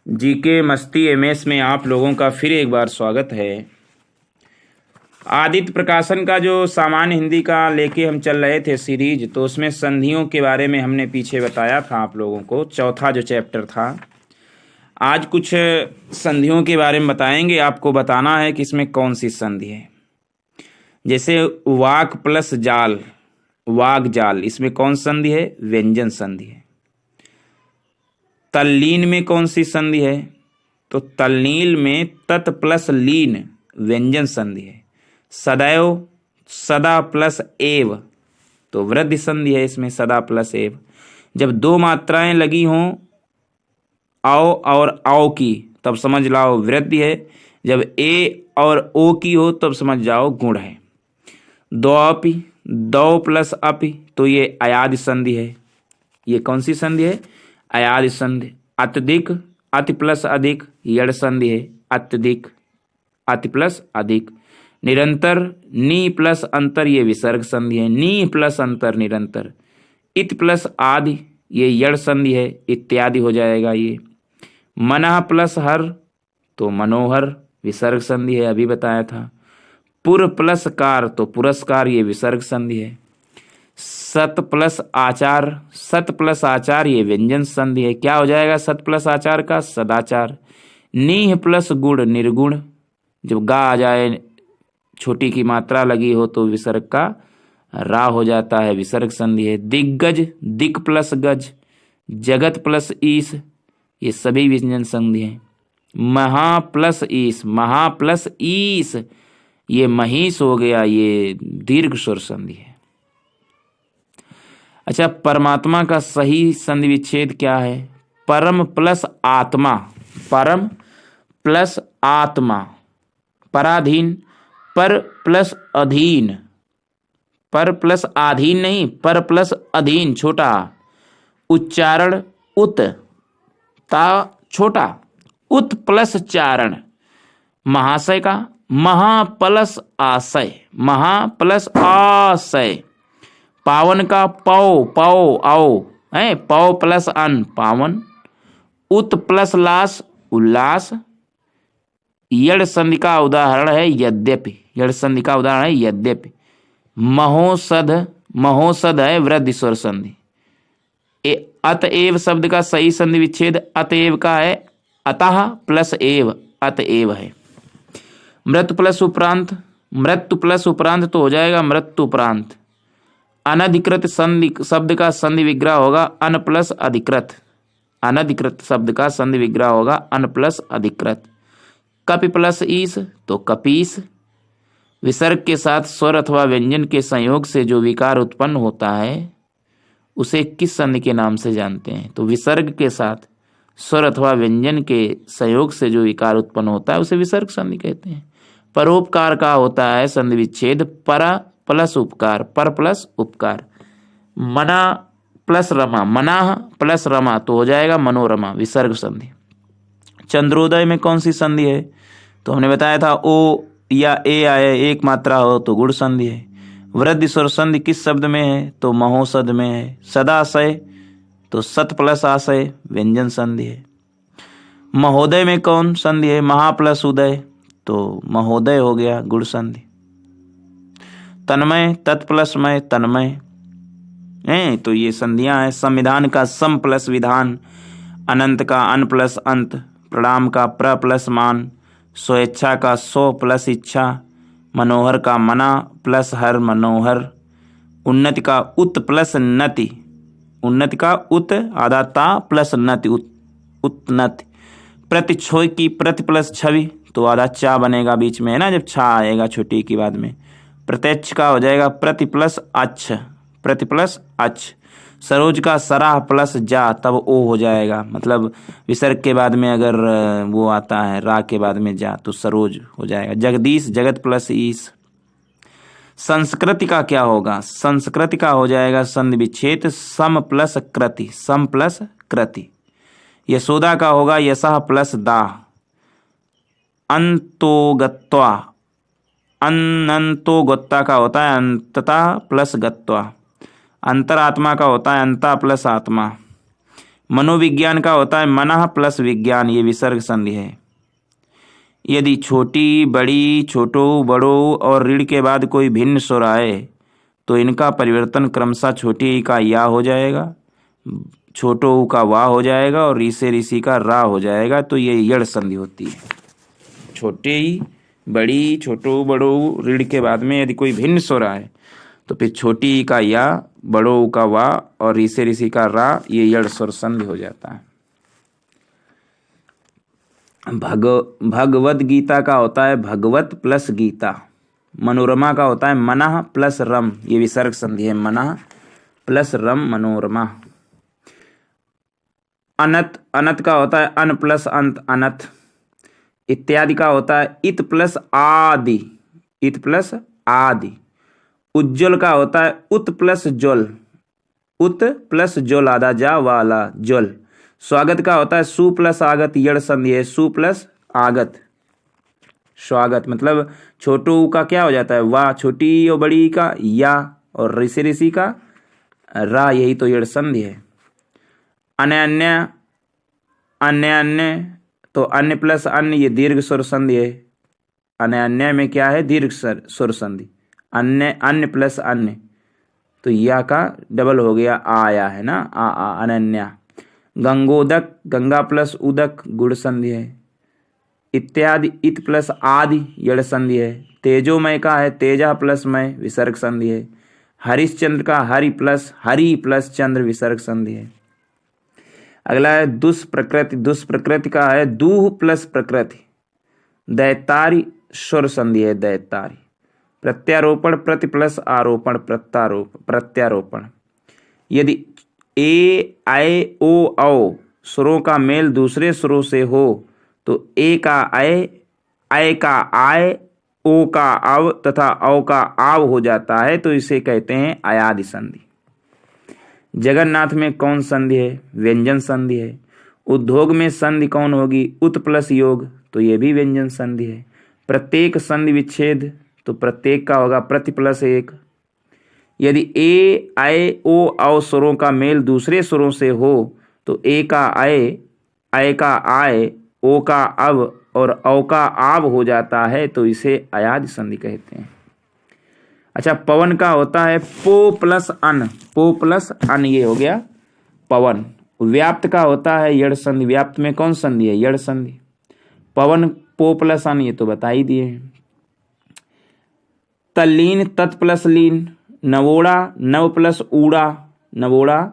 GK मस्ती MS में आप लोगों का फिर एक बार स्वागत है। आदित्य प्रकाशन का जो सामान्य हिंदी का लेके हम चल रहे थे सीरीज, तो उसमें संधियों के बारे में हमने पीछे बताया था आप लोगों को, चौथा जो चैप्टर था। आज कुछ संधियों के बारे में बताएंगे। आपको बताना है कि इसमें कौन सी संधि है। जैसे वाक प्लस जाल, वाक जाल, इसमें कौन संधि है? व्यंजन संधि है। तल्लीन में कौन सी संधि है? तो तल्लीन में तत् प्लस लीन व्यंजन संधि है। सदैव, सदा प्लस एव, तो वृद्धि संधि है इसमें, सदा प्लस एव। जब दो मात्राएं लगी हों आओ और आओ की, तब समझ लाओ वृद्धि है। जब ए और ओ की हो तब समझ जाओ गुण है। द्वपि, दौ प्लस अपि, तो ये अयादि संधि है। ये कौन सी संधि है? अयादि संधि। अत्यधिक, अति प्लस अधिक, यड़ संधि है। अत्यधिक, अति प्लस अधिक। निरंतर, नी प्लस अंतर, ये विसर्ग संधि है। नी प्लस अंतर निरंतर। इत प्लस आदि, ये यड़ संधि है। इत्यादि हो जाएगा ये। मनः प्लस हर, तो मनोहर विसर्ग संधि है, अभी बताया था। पुर प्लस कार, तो पुरस्कार, ये विसर्ग संधि है। सत प्लस आचार, सत प्लस आचार, ये व्यंजन संधि है। क्या हो जाएगा सत प्लस आचार का? सदाचार। नीह प्लस गुण, निर्गुण। जब गा आ जाए, छोटी की मात्रा लगी हो तो विसर्ग का रा हो जाता है, विसर्ग संधि है। दिग्गज, दिक प्लस गज। जगत प्लस ईस, ये सभी व्यंजन संधि है। महा प्लस ईस, महा प्लस ईस, ये महिष हो गया, ये दीर्घ स्वर संधि है। अच्छा, परमात्मा का सही संधि विच्छेद क्या है? परम प्लस आत्मा, परम प्लस आत्मा। पराधीन, पर प्लस अधीन, पर प्लस आधीन नहीं, पर प्लस अधीन, छोटा। उच्चारण, उत, ता छोटा, उत प्लस चारण। महाशय का महा प्लस आशय, महा प्लस आशय। पावन का पौ, पौ आओ है, पौ प्लस अन, पावन। उत प्लस लास, उल्लास। यड़ संधि का उदाहरण है यद्यपि, यड़ संधि का उदाहरण है यद्यपि। महोसध, महोसध है वृद्धि स्वर संधि। अतएव शब्द का सही संधि विच्छेद अतएव का है अतः प्लस एव, अतएव है। मृत्यु प्लस उपरांत, मृत्यु प्लस उपरांत तो हो जाएगा मृत्युपरांत। अनधिकृत संधि शब्द का संधि विग्रह होगा अन प्लस अधिकृत। अनधिकृत शब्द का संधि विग्रह होगा अन प्लस अधिकृत। कपि प्लस ईस, तो कपीस। विसर्ग के साथ स्वर अथवा व्यंजन के संयोग से जो विकार उत्पन्न होता है उसे किस संधि के नाम से जानते हैं? तो विसर्ग के साथ स्वर अथवा व्यंजन के संयोग से जो विकार उत्पन्न होता है उसे विसर्ग संधि कहते हैं। परोपकार का होता है संधि विच्छेद परा प्लस उपकार, पर प्लस उपकार। मना प्लस रमा, मनाह प्लस रमा, तो हो जाएगा मनोरमा, विसर्ग संधि। चंद्रोदय में कौन सी संधि है? तो हमने बताया था ओ या ए आए, एक मात्रा हो तो गुण संधि है। वृद्धि स्वर संधि किस शब्द में है? तो महोसद में है। सदाशय, तो सत प्लस आशय, व्यंजन संधि है। महोदय में कौन संधि है? महा प्लस उदय, तो महोदय हो गया, गुण संधि। तन्मय, तत् प्लस मय, तन्मय है, तो ये संधियां हैं। संविधान का सम प्लस विधान। अनंत का अन प्लस अंत। प्रणाम का प्र प्लस मान। स्वेच्छा का सो प्लस इच्छा। मनोहर का मना प्लस हर, मनोहर। उन्नति का उत प्लस नति, उन्नति का उत आधा ता प्लस नति, उत्नति। प्रतिछोय की प्रति प्लस छवि, तो आधा चा बनेगा बीच में, है ना, जब छा आएगा छोटी की बाद में। प्रत्यक्ष का हो जाएगा प्रति प्लस अच्छ, प्रति प्लस अच्छ। सरोज का सराह प्लस जा, तब ओ हो जाएगा, मतलब विसर्ग के बाद में अगर वो आता है रा के बाद में जा तो सरोज हो जाएगा। जगदीश, जगत प्लस ईस। संस्कृति का क्या होगा? संस्कृति का हो जाएगा संधि विच्छेद सम प्लस कृति, सम प्लस कृति। यशोदा का होगा यशः प्लस दा। अंतोगत्वा, अनंतो गत्ता का होता है अंतता प्लस गत्वा। अंतरात्मा का होता है अंता प्लस आत्मा। मनोविज्ञान का होता है मनः प्लस विज्ञान, ये विसर्ग संधि है। यदि छोटी बड़ी छोटो बड़ो और ऋण के बाद कोई भिन्न स्वर आए तो इनका परिवर्तन क्रमशः छोटी ई का या हो जाएगा, छोटो ऊ का वाह हो जाएगा और री से ऋषि का रा हो जाएगा। तो ये यड़ संधि होती है। छोटे ई बड़ी छोटो बड़ो ऋण के बाद में यदि कोई भिन्न स्वर आए तो फिर छोटी ई का या, बड़ो ऊ का वाह और री से ऋषि का रा, ये यड़ स्वर संधि हो जाता है। भगवद गीता का होता है भगवत प्लस गीता। मनोरमा का होता है मनः प्लस रम, ये विसर्ग संधि है। मनः प्लस रम मनोरमा। अनत, अनत का होता है अन प्लस अंत अनत। इत्यादि का होता है इत प्लस आदि, इत प्लस आदि। उज्ज्वल का होता है उत प्लस ज्वल, उत प्लस ज्वल आधा जा वाला ज्वल। स्वागत का होता है सु प्लस आगत, यड़ संधि है, सु प्लस आगत स्वागत। मतलब छोटू का क्या हो जाता है वाह, छोटी और बड़ी का या और ऋषि ऋषि का रा, यही तो यड़ संधि है। अन्य अन्य, अन्य अन्य, तो अन्य प्लस अन्य, ये दीर्घ स्वर संधि है। अन्य अन्य में क्या है दीर्घ स्वर संधि। अन्य अन्य प्लस अन्य, तो या का डबल हो गया आया है ना, आ अनन्या। गंगोदक, गंगा प्लस उदक गुण संधि है। इत्यादि इत प्लस आदि यड़ संधि है। तेजोमय का है तेजा प्लस मय, विसर्ग संधि है। हरिश्चंद्र का हरि प्लस चंद्र, विसर्ग संधि है। अगला है दुष्प्रकृति, दुष्प्रकृति का है दूह प्लस प्रकृति, दैतारी स्वर संधि है, दैतारी। प्रत्यारोपण प्रति प्लस आरोपण, प्रत्यारोपण। यदि ए आय ओ औ स्वरों का मेल दूसरे स्वरों से हो तो ए का आय का आय, ओ का अव तथा औ का आव हो जाता है, तो इसे कहते हैं अयादि संधि। जगन्नाथ में कौन संधि है? व्यंजन संधि है। उद्योग में संधि कौन होगी? उत प्लस योग, तो ये भी व्यंजन संधि है। प्रत्येक संधि विच्छेद, तो प्रत्येक का होगा प्रति प्लस एक। यदि ए आय ओ औ स्वरों का मेल दूसरे स्वरों से हो तो ए का आय का आय, ओ का अव और औ का आव हो जाता है, तो इसे अयादि संधि कहते हैं। अच्छा, पवन का होता है पो प्लस अन, पो प्लस अन, ये हो गया पवन। व्याप्त का होता है यड़ संधि। व्याप्त में कौन संधि है? यड़ संधि। पवन पो प्लस अन, ये तो बता ही दिए हैं। तल्लीन तत् प्लस लीन। नवोड़ा नव प्लस ऊड़ा, नवोड़ा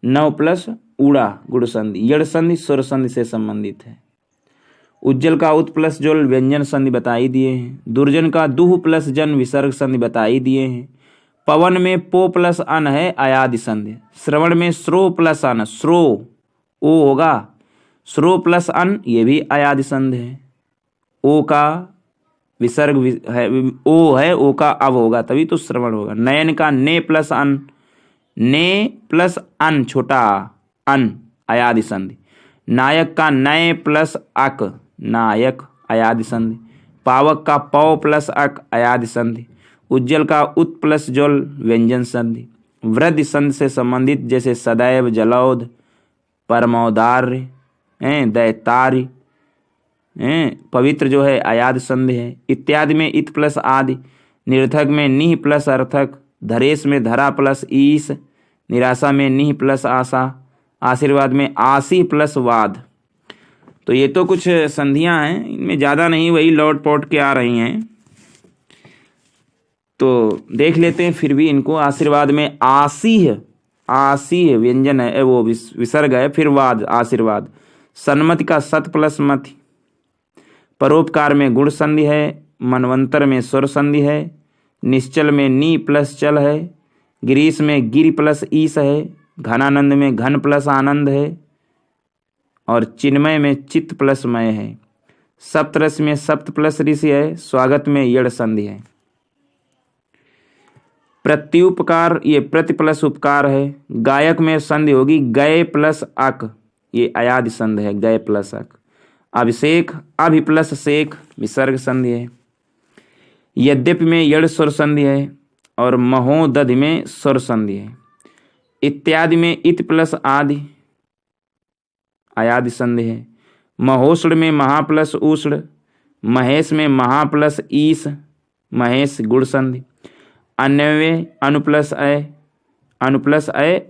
नव प्लस ऊड़ा गुण संधि, यड़ संधि स्वर संधि से संबंधित है। उज्जवल का उत प्लस ज्वल व्यंजन संधि बता ही दिए हैं। दुर्जन का दुह प्लस जन विसर्ग संधि बता ही दिए हैं। पवन में पो प्लस अन है अयादि संधि। श्रवण में श्रो प्लस अन, श्रो ओ होगा, श्रो प्लस अन, ये भी अयादि संधि है। ओ का विसर्ग है, ओ है, ओ का अब होगा तभी तो श्रवण होगा। नयन का ने प्लस अन, ने प्लस अन छोटा अन, अयादि संधि। नायक का नय प्लस अक, नायक, अयादि संधि। पावक का पौ प्लस अक, अयादि संधि। उज्जवल का उत प्लस ज्वल व्यंजन संधि। वृद्धि संधि से संबंधित जैसे सदैव, जलौध, परमोदार्य, दैतार्य, पवित्र जो है अयादि संधि है। इत्यादि में इत प्लस आदि। निरर्थक में निह प्लस अर्थक। धरेश में धरा प्लस ईस। निराशा में निह प्लस आशा। आशीर्वाद में आशी प्लस वाद। तो ये तो कुछ संधियां हैं, इनमें ज़्यादा नहीं, वही लौट पौट के आ रही हैं, तो देख लेते हैं फिर भी इनको। आशीर्वाद में आसीह, आसीह व्यंजन है, वो विसर्ग है, फिर वाद आशीर्वाद। सन्मति का सत प्लस मति। परोपकार में गुण संधि है। मनवंतर में स्वर संधि है। निश्चल में नी प्लस चल है। गिरीश में गिरि प्लस ईस है। घनानंद में घन प्लस आनंद है। और चिन्मय में चित्त प्लस मय है। सप्तरस में सप्त प्लस ऋषि है। स्वागत में यड़ संधि है। प्रत्युपकार, ये प्रति प्लस उपकार है। गायक में संधि होगी गए प्लस अक, ये अयादि संधि है, गए प्लस अक। अभिषेक अभि प्लस शेख, विसर्ग संधि है। यद्यपि में यड़ स्वर संधि है और महोदधि में स्वर संधि है। इत्यादि में इत प्लस आदि। अयादि संधि है। महोष्ण में महा प्लस उष्ण, महेश में महा प्लस ईश, महेश गुण संधि। अन्वय अनु प्लस अय, अनु प्लस अय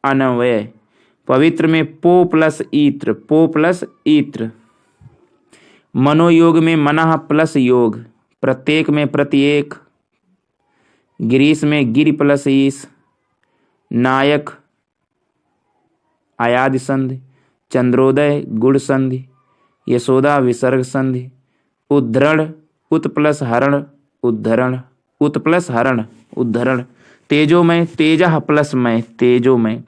अन्वय। पवित्र में पो प्लस ईत्र, पो प्लस ईत्र। मनोयोग में मनः प्लस योग, प्रत्येक में प्रत्येक। गिरीश में गिरि प्लस ईश, नायक अयादि संधि। चंद्रोदय गुण संधि। यशोदा विसर्ग संधि। उद्धरण उत प्लस हरण, उद्धरण, उत प्लस हरण, उद्धरण। तेजोमय तेजः प्लस मय, तेजोमय।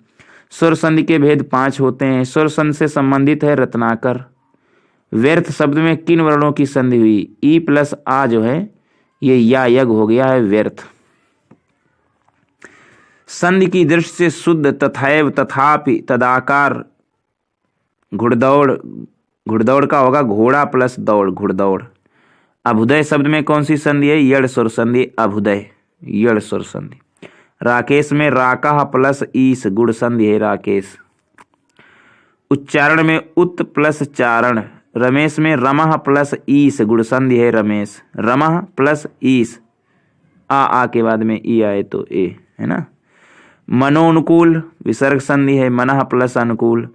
स्वर संधि के भेद 5 होते हैं। स्वर संधि से संबंधित है रत्नाकर। व्यर्थ शब्द में किन वर्णों की संधि हुई? ई प्लस आ जो है ये या यग हो गया है व्यर्थ। संधि की दृष्टि से शुद्ध तथैव तथापि तदाकार। घुड़दौड़, घुड़दौड़ का होगा घोड़ा प्लस दौड़, घुड़दौड़। अभुदय शब्द में कौन सी संधि है? यड़ स्वर संधि, अभुदय, यड़ स्वर संधि। राकेश में राका प्लस ईस, गुण संधि है राकेश। उच्चारण में उत प्लस चारण। रमेश में रमः प्लस ईस, गुण संधि है रमेश, रमः प्लस ईस। आ के बाद में ई आए तो ए है ना। मनोनुकूल विसर्ग संधि है, मनः प्लस अनुकूल।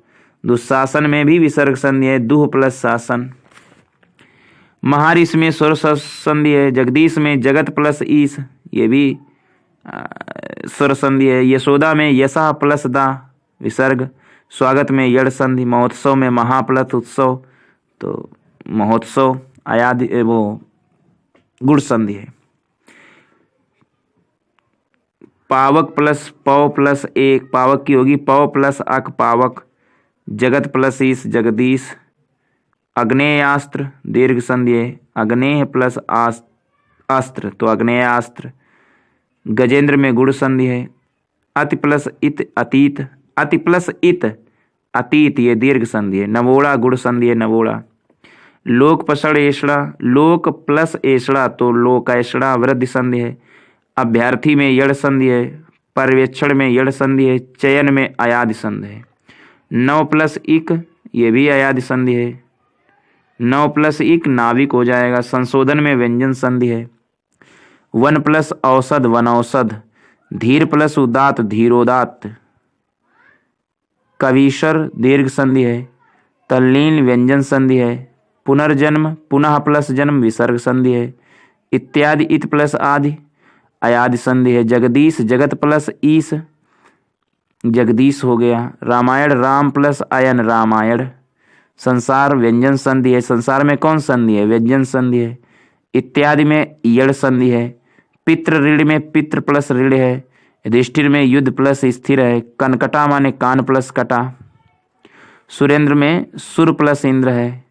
दुशासन में भी विसर्ग संधि है, दुह प्लस शासन। महारिष में स्वर संधि है। जगदीश में जगत प्लस ईश, ये भी स्वर संधि है। यशोदा में यशः प्लस दा, विसर्ग। स्वागत में यड़ संधि। महोत्सव में महा प्लस उत्सव, तो महोत्सव अयादि वो गुण संधि है। पावक प्लस पौ प्लस एक, पावक की होगी पौ प्लस अक, पावक। जगत प्लस ईश, जगदीश। अग्नेयास्त्र दीर्घ संधि है, अग्नेय प्लस अस्त्र, तो अग्नेयास्त्र। गजेंद्र में गुण संधि है। अति प्लस इत, अतीत। अति प्लस इत, अतीत, ये दीर्घ संधि है। नवोड़ा गुण संधि है, नवोड़ा। लोक पसड़ एषड़ा, लोक प्लस एषड़ा, तो लोकैषड़ा वृद्धि संधि है। अभ्यर्थी में यड़ संधि है। पर्यवेक्षण में यड़ संधि है। चयन में अयादि संधि है। 9 प्लस इक, ये भी अयादि संधि है। 9 प्लस इक नाविक हो जाएगा। संशोधन में व्यंजन संधि है। 1 प्लस औषध, वनौषध। धीर प्लस उदात, धीरोदात। कवीशर दीर्घ संधि है। तल्लीन व्यंजन संधि है। पुनर्जन्म पुनः प्लस जन्म विसर्ग संधि है। इत्यादि इत प्लस आदि अयादि संधि है। जगदीश जगत प्लस ईश, जगदीश हो गया। रामायण राम प्लस अयन, रामायण। संसार व्यंजन संधि है। संसार में कौन संधि है? व्यंजन संधि है। इत्यादि में यड़ संधि है। पितृ ऋण में पितृ प्लस ऋण है। युधिष्ठिर में युद्ध प्लस स्थिर है। कनकटा माने कान प्लस कटा। सुरेंद्र में सुर प्लस इंद्र है।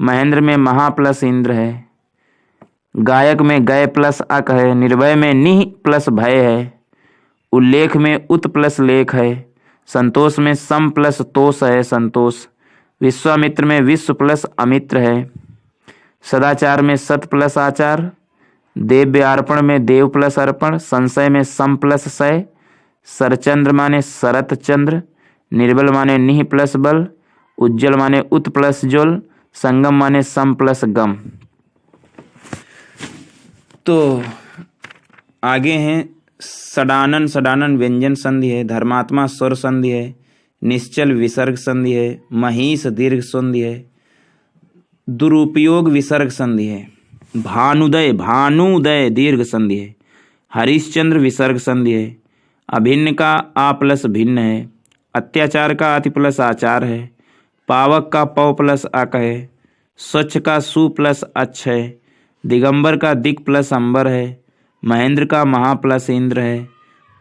महेंद्र में महा प्लस इंद्र है। गायक में गय प्लस अक है। निर्भय में निह प्लस भय है। उल्लेख में उत प्लस लेख है। संतोष में सम प्लस तोष है, संतोष। विश्वामित्र में विश्व प्लस अमित्र है। सदाचार में सत प्लस आचार। देव्य अर्पण में देव प्लस अर्पण। संशय में सम प्लस सय। सरचंद्र माने शरत चंद्र। निर्बल माने निह प्लस बल। उज्जवल माने उत प्लस जोल। संगम माने सम प्लस गम। तो आगे हैं सडानन, सडानन व्यंजन संधि है। धर्मात्मा स्वर संधि है। निश्चल विसर्ग संधि है। महिष दीर्घ संधि है। दुरुपयोग विसर्ग संधि है। भानुदय, भानुदय दीर्घ संधि है। हरिश्चंद्र विसर्ग संधि है। अभिन्न का आ प्लस भिन्न है। अत्याचार का अति प्लस आचार है। पावक का पौ प्लस अक है। स्वच्छ का सु प्लस अच्छ है। दिगंबर का दिक प्लस अंबर है। महेंद्र का महा प्लस इंद्र है।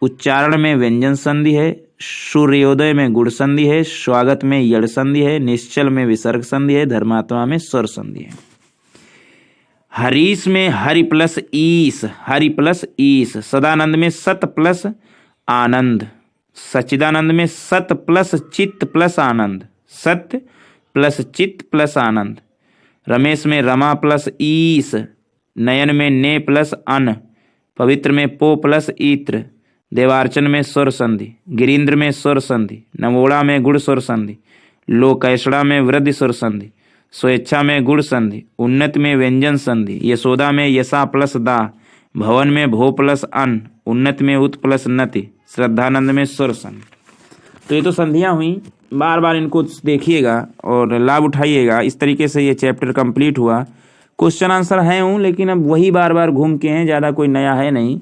उच्चारण में व्यंजन संधि है। सूर्योदय में गुण संधि है। स्वागत में यड़ संधि है। निश्चल में विसर्ग संधि है। धर्मात्मा में स्वर संधि है। हरीश में हरि प्लस ईश, हरि प्लस ईश। सदानंद में सत प्लस आनंद। सच्चिदानंद में सत प्लस चित्त प्लस आनंद, सत्य प्लस चित्त प्लस आनंद। रमेश में रमा प्लस ईश। नयन में ने प्लस अन। पवित्र में पो प्लस ईत्र। देवार्चन में स्वर संधि। गिरीन्द्र में स्वर संधि। नवोड़ा में गुण स्वर संधि। लोकैषणा में वृद्धि सुर संधि, स्वेच्छा में गुण संधि, उन्नति में व्यंजन संधि, यशोदा में यशा प्लस दा, भवन में भो प्लस अन, उन्नति में उत प्लस नति, श्रद्धानंद में सुर संधि। तो ये तो संधियाँ हुई, बार बार इनको देखिएगा और लाभ उठाइएगा। इस तरीके से ये चैप्टर कंप्लीट हुआ। क्वेश्चन आंसर हैं हूँ, लेकिन अब वही बार बार घूम के हैं, ज़्यादा कोई नया है नहीं।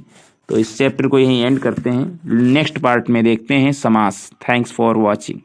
तो इस चैप्टर को यहीं एंड करते हैं। नेक्स्ट पार्ट में देखते हैं समास। Thanks for watching.